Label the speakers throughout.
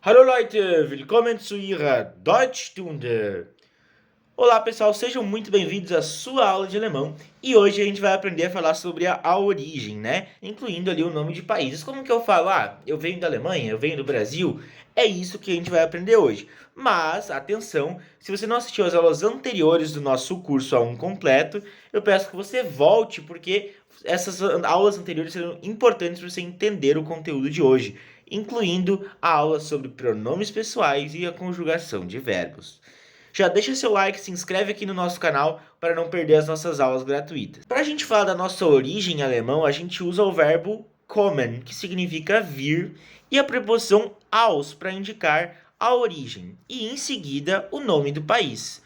Speaker 1: Hallo Leute, willkommen zu Ihrer Deutschstunde. Olá pessoal, sejam muito bem-vindos à sua aula de alemão. E hoje a gente vai aprender a falar sobre a origem, né? Incluindo ali o nome de países. Como que eu falo? Eu venho da Alemanha, eu venho do Brasil. É isso que a gente vai aprender hoje. Mas, atenção, se você não assistiu às aulas anteriores do nosso curso A1 completo, eu peço que você volte, porque essas aulas anteriores serão importantes para você entender o conteúdo de hoje, incluindo a aula sobre pronomes pessoais e a conjugação de verbos. Já deixa seu like, se inscreve aqui no nosso canal para não perder as nossas aulas gratuitas. Para a gente falar da nossa origem em alemão, a gente usa o verbo kommen, que significa vir, e a preposição aus para indicar a origem, e em seguida o nome do país.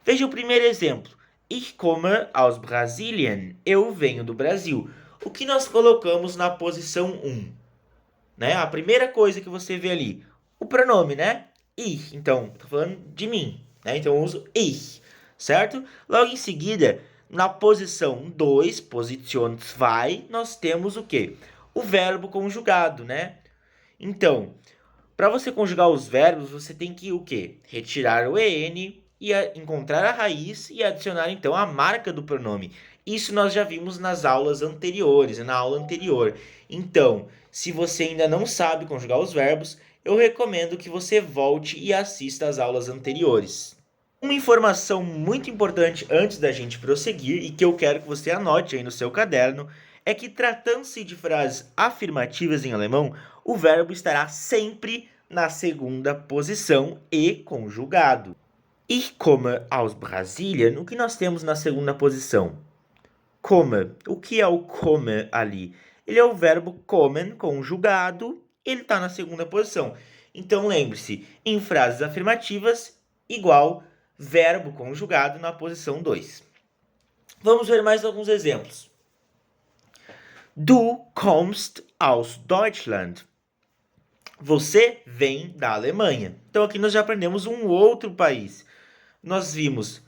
Speaker 1: Veja o primeiro exemplo. Ich komme aus Brasilien. Eu venho do Brasil. O que nós colocamos na posição 1? Né? A primeira coisa que você vê ali, o pronome, né? Ich. Então, estou falando de mim, né? Então, eu uso ich, certo? Logo em seguida, na posição 2, position 2, nós temos o quê? O verbo conjugado, né? Então, para você conjugar os verbos, você tem que o quê? Retirar o en e encontrar a raiz e adicionar então a marca do pronome. Isso nós já vimos nas aulas anteriores, na aula anterior. Então, se você ainda não sabe conjugar os verbos, eu recomendo que você volte e assista às aulas anteriores. Uma informação muito importante antes da gente prosseguir e que eu quero que você anote aí no seu caderno é que, tratando-se de frases afirmativas em alemão, o verbo estará sempre na segunda posição e conjugado. Ich komme aus Brasilien. O que nós temos na segunda posição? Komme. O que é o komme ali? Ele é o verbo kommen conjugado, ele está na segunda posição. Então lembre-se, em frases afirmativas, igual verbo conjugado na posição 2. Vamos ver mais alguns exemplos. Du kommst aus Deutschland. Você vem da Alemanha. Então aqui nós já aprendemos um outro país. Nós vimos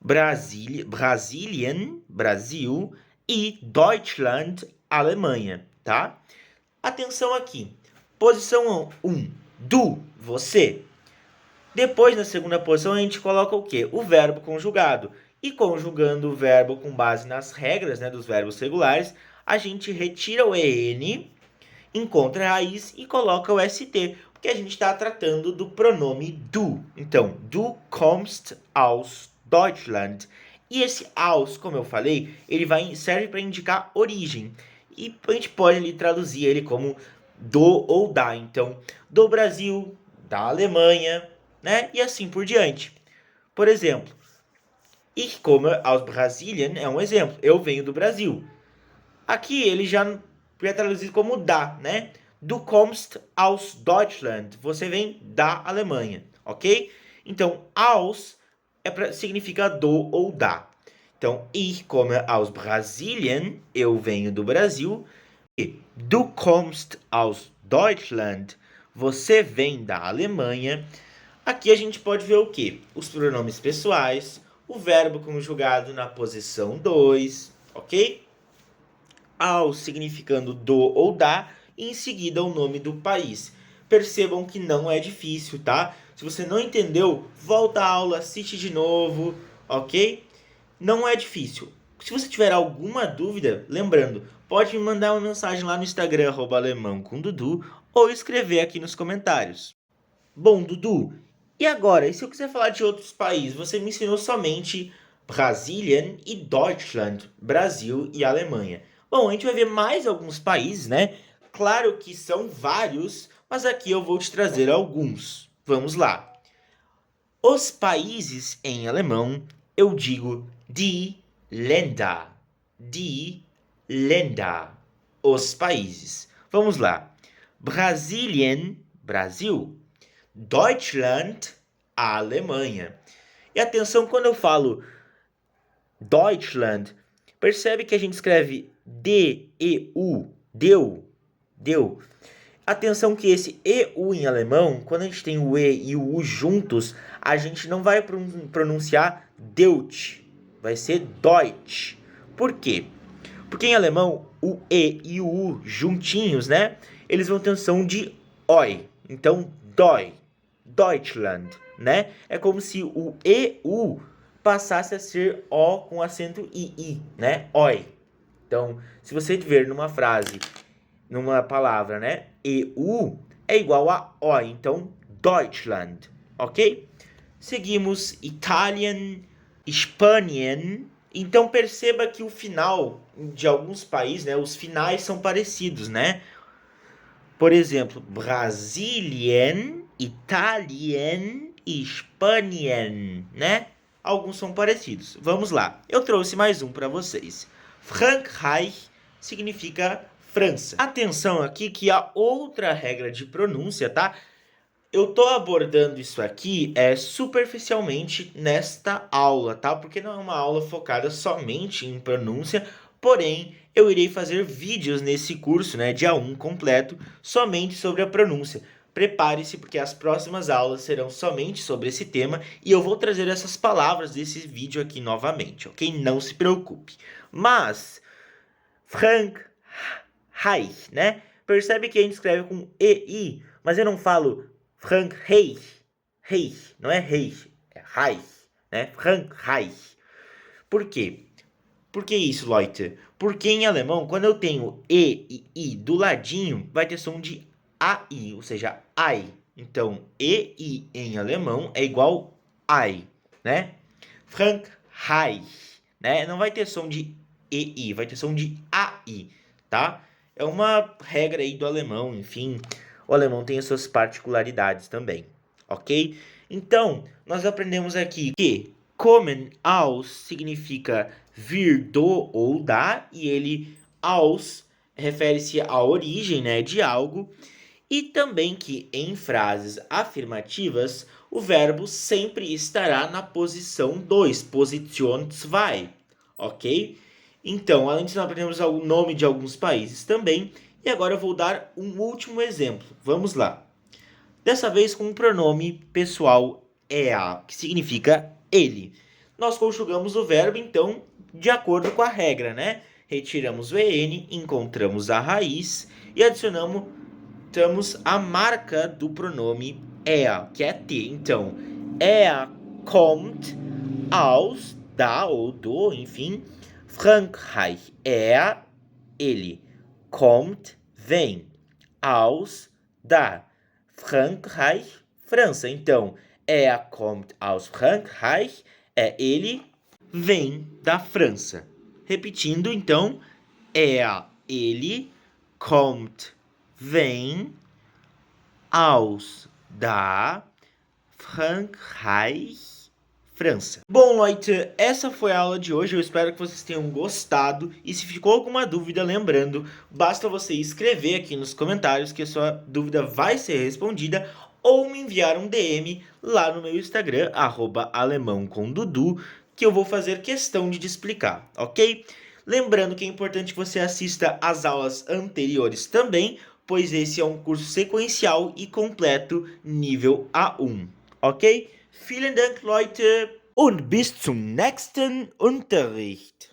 Speaker 1: Brasilien, Brasil, e Deutschland, Alemanha, tá? Atenção aqui. Posição 1, du, você. Depois, na segunda posição, a gente coloca o quê? O verbo conjugado. E conjugando o verbo com base nas regras, né, dos verbos regulares, a gente retira o en, encontra a raiz e coloca o st, porque a gente está tratando do pronome du. Então, du kommst aus Deutschland. E esse aus, como eu falei, ele serve para indicar origem. E a gente pode ali traduzir ele como do ou da. Então, do Brasil, da Alemanha, né? E assim por diante. Por exemplo, ich komme aus Brasilien é um exemplo. Eu venho do Brasil. Aqui ele já é traduzido como da, né? Du kommst aus Deutschland. Você vem da Alemanha, ok? Então, aus significa do ou da. Então, ich komme aus Brasilien. Eu venho do Brasil. E du kommst aus Deutschland. Você vem da Alemanha. Aqui a gente pode ver o quê? Os pronomes pessoais, o verbo conjugado na posição 2, ok? Aus significando do ou da, e em seguida o nome do país. Percebam que não é difícil, tá? Se você não entendeu, volta à aula, assiste de novo, ok? Não é difícil. Se você tiver alguma dúvida, lembrando, pode me mandar uma mensagem lá no Instagram, @alemãocomdudu, ou escrever aqui nos comentários. Bom, Dudu, e agora? E se eu quiser falar de outros países? Você me ensinou somente Brasilien e Deutschland, Brasil e Alemanha. Bom, a gente vai ver mais alguns países, né? Claro que são vários, mas aqui eu vou te trazer alguns. Vamos lá. Os países em alemão, eu digo die Länder. Die Länder. Os países. Vamos lá. Brasilien, Brasil. Deutschland, a Alemanha. E atenção, quando eu falo Deutschland, percebe que a gente escreve D-E-U, deu. Atenção que esse EU em alemão, quando a gente tem o E e o U juntos, a gente não vai pronunciar Deutsch, vai ser Deutsch. Por quê? Porque em alemão, o E e o U juntinhos, né? Eles vão ter um som de OI. Então, Deutschland, né? É como se o EU passasse a ser O com acento II, né? Oi. Então, se você ver numa frase, numa palavra, né? EU é igual a O, então Deutschland, ok? Seguimos Italien, Spanien. Então perceba que o final de alguns países, né? Os finais são parecidos, né? Por exemplo, Brasilien, Italien e Spanien, né? Alguns são parecidos. Vamos lá. Eu trouxe mais um para vocês. Frankreich significa França. Atenção aqui que há outra regra de pronúncia, tá? Eu tô abordando isso aqui superficialmente nesta aula, tá? Porque não é uma aula focada somente em pronúncia, porém eu irei fazer vídeos nesse curso, né, dia 1 completo, somente sobre a pronúncia. Prepare-se porque as próximas aulas serão somente sobre esse tema e eu vou trazer essas palavras desse vídeo aqui novamente, ok? Não se preocupe. Mas, Frankreich, né? Percebe que a gente escreve com EI, mas eu não falo Frankreich, Reich, não é Reich, é Reich, né? Frankreich. Por quê? Por que isso, Leute? Porque em alemão, quando eu tenho E e I do ladinho, vai ter som de AI, ou seja, I. Então, EI em alemão é igual I, né? Frankreich, né? Não vai ter som de EI, vai ter som de AI, tá? É uma regra aí do alemão, enfim. O alemão tem as suas particularidades também, ok? Então, nós aprendemos aqui que kommen aus significa vir do ou da, e ele aus refere-se à origem, né, de algo, e também que em frases afirmativas o verbo sempre estará na posição 2, Position 2, ok? Então, além disso, nós aprendemos o nome de alguns países também, e agora eu vou dar um último exemplo. Vamos lá. Dessa vez com o pronome pessoal er, que significa ele. Nós conjugamos o verbo, então, de acordo com a regra, né? Retiramos o en, encontramos a raiz e adicionamos a marca do pronome er, que é t. Então, er kommt aus, da ou do, enfim, Frankreich. Ele. Kommt, vem. Aus, da. Frankreich, França. Então, kommt aus Frankreich, ele vem da França. Repetindo, então, ele kommt, vem aus da Frankreich, França. Bom, Leute, essa foi a aula de hoje. Eu espero que vocês tenham gostado. E se ficou alguma dúvida, lembrando, basta você escrever aqui nos comentários que a sua dúvida vai ser respondida ou me enviar um DM lá no meu Instagram, @alemãocomdudu, que eu vou fazer questão de te explicar, ok? Lembrando que é importante que você assista às aulas anteriores também, pois esse é um curso sequencial e completo nível A1, ok? Vielen Dank, Leute, und bis zum nächsten Unterricht.